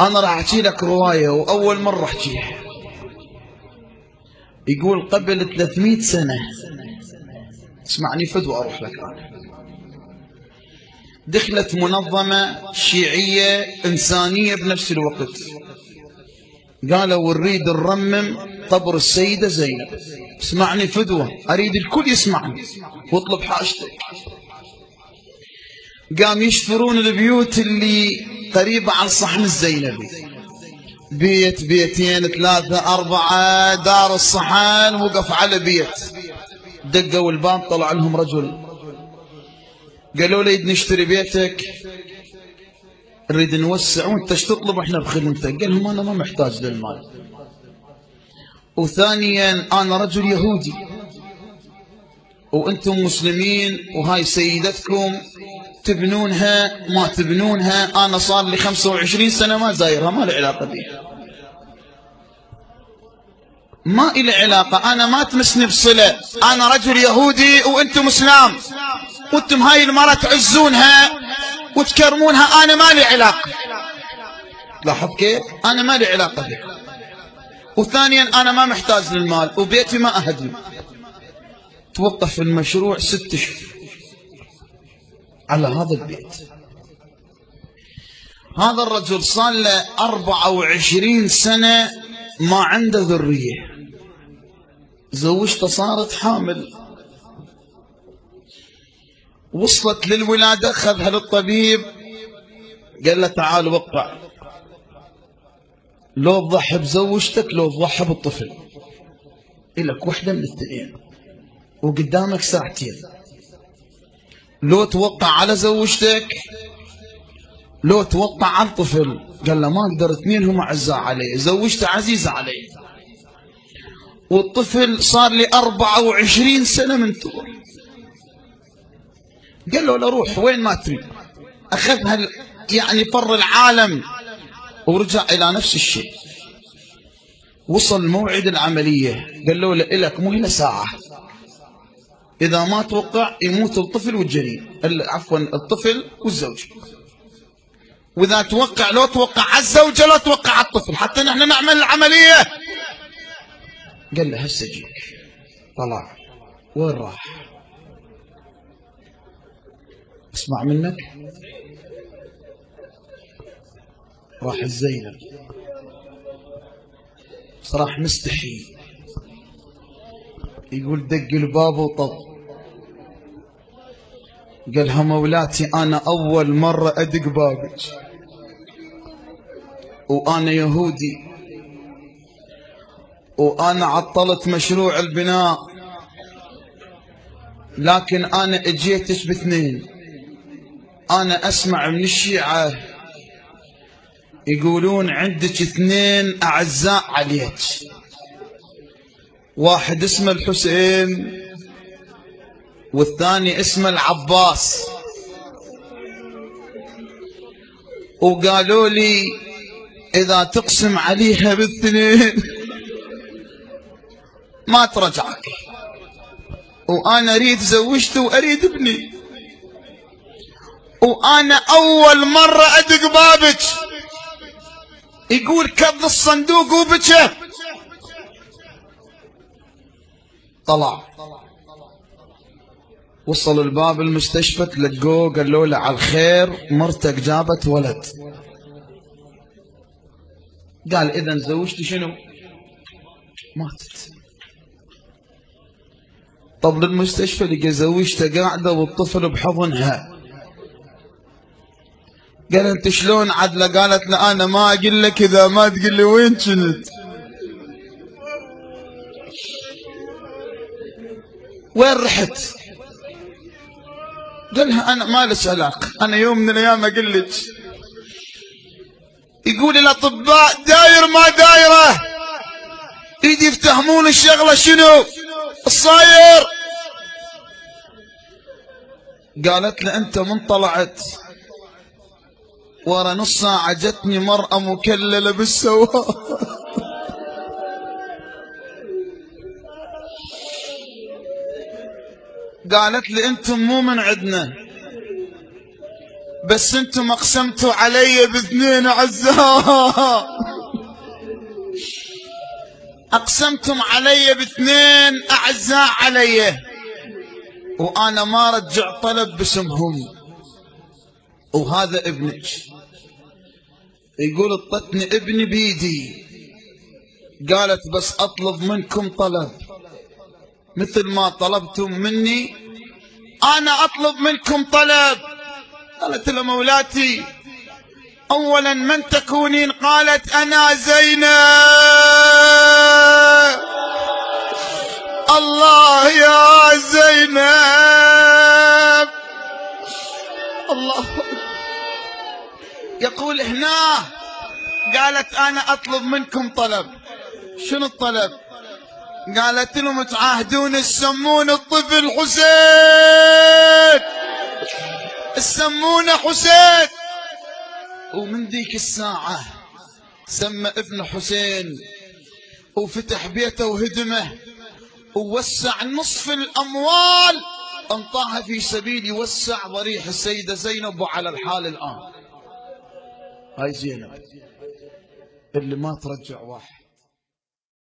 أنا راح أحكي لك رواية وأول مرة أحكيها. يقول قبل 300 سنة، اسمعني فدوى أروح لك أنا، دخلت منظمة شيعية إنسانية بنفس الوقت، قالوا نريد نرمم قبر السيدة زينب. اسمعني فدوة، أريد الكل يسمعني واطلب حاجتك. قام يشترون البيوت اللي قريبة عن صحن الزينبي، بيت بيتين ثلاثة أربعة، دار الصحن وقف على بيت. دقوا الباب، طلع لهم رجل، قالوا لي نشتري بيتك، نريد نوسع وانت ايش تطلب احنا بخدمتك. قال لهم انا ما محتاج للمال، وثانيا انا رجل يهودي وانتم مسلمين، وهاي سيدتكم تبنونها ما تبنونها، انا صار لي 25 سنة ما زايرها، ما لي علاقة بيها، ما إلي علاقة، أنا ما تمسني بصلة، أنا رجل يهودي وأنتم إسلام، وأنتم هاي المرأة تعزونها وتكرمونها، أنا ما لي علاقة. لاحظ كيف؟ أنا ما لي علاقة بها، وثانيا أنا ما محتاج للمال، وبيتي ما أهدم. توقف المشروع 6 أشهر على هذا البيت. هذا الرجل صار له 24 سنة ما عنده ذرية، زوجته صارت حامل، وصلت للولادة، خذها للطبيب، قال له تعال وقع، لو تضحي بزوجتك لو تضحي بالطفل، إلك وحدة من الاثنين وقدامك ساعتين، لو توقع على زوجتك لو توقع على الطفل. قال له ما اقدر، اثنين هم اعزاء علي، زوجته عزيزة علي والطفل صار لي 24 سنة منتظر. قال له لا روح وين ما تريد. اخذها يعني فر العالم ورجع الى نفس الشيء. وصل موعد العملية، قال له لك مو هنا ساعة، اذا ما توقع يموت الطفل والجنين، عفوا الطفل والزوج، واذا توقع لو توقع على الزوجة لا توقع على الطفل حتى نحن نعمل العملية. قال له هسه جيك. طلع، وين راح؟ اسمع منك، راح الزينب، صراح مستحي، يقول دق الباب وطب، قالها مولاتي أنا أول مرة أدق بابك، وأنا يهودي، وأنا عطلت مشروع البناء، لكن أنا اجيتش باثنين. أنا أسمع من الشيعة يقولون عندك 2 أعزاء عليك، واحد اسمه الحسين والثاني اسمه العباس، وقالوا لي إذا تقسم عليها بالاثنين ما ترجعك، وأنا أريد زوجته وأريد ابني، وأنا أول مرة أدق بابك. يقول كذ الصندوق وبكى. طلع، وصل الباب المستشفى، تلقوه قالوا له على الخير مرتك جابت ولد. قال إذن زوجتي شنو؟ ماتت. طب للمستشفى، لقى زوجته قاعدة والطفل بحضنها. قال انت شلون عدله؟ قالت له انا ما اقول لك اذا ما تقول لي وين كنت. وين رحت؟ قالها انا ما لك علاقه، انا يوم من الايام اقول لك. يقول الاطباء داير ما دايره، يجي يفتهمون الشغله شنو الصاير. قالت له انت من طلعت؟ ورا نص ساعة جتني مرأة مكللة بالسواق. قالت لي انتم مو من عندنا، بس انتم اقسمتوا علي باثنين اعزاء، اقسمتم علي باثنين اعزاء علي، وانا ما رجع طلب باسمهم، وهذا ابنك. يقول اطتني ابني بيدي، قالت بس اطلب منكم طلب مثل ما طلبتم مني انا اطلب منكم طلب. قالت له مولاتي اولا من تكونين؟ قالت انا زينب. الله يا زينب، الله. يقول هنا قالت انا اطلب منكم طلب. شنو الطلب؟ قالت لهم تعاهدون تسمون الطفل حسين، تسمونه حسين. ومن ذيك الساعة سمى ابن حسين، وفتح بيته وهدمه، ووسع نصف الأموال انطاها في سبيل يوسع ضريح السيدة زينب. وعلى الحال الآن هاي زينب اللي ما ترجع واحد.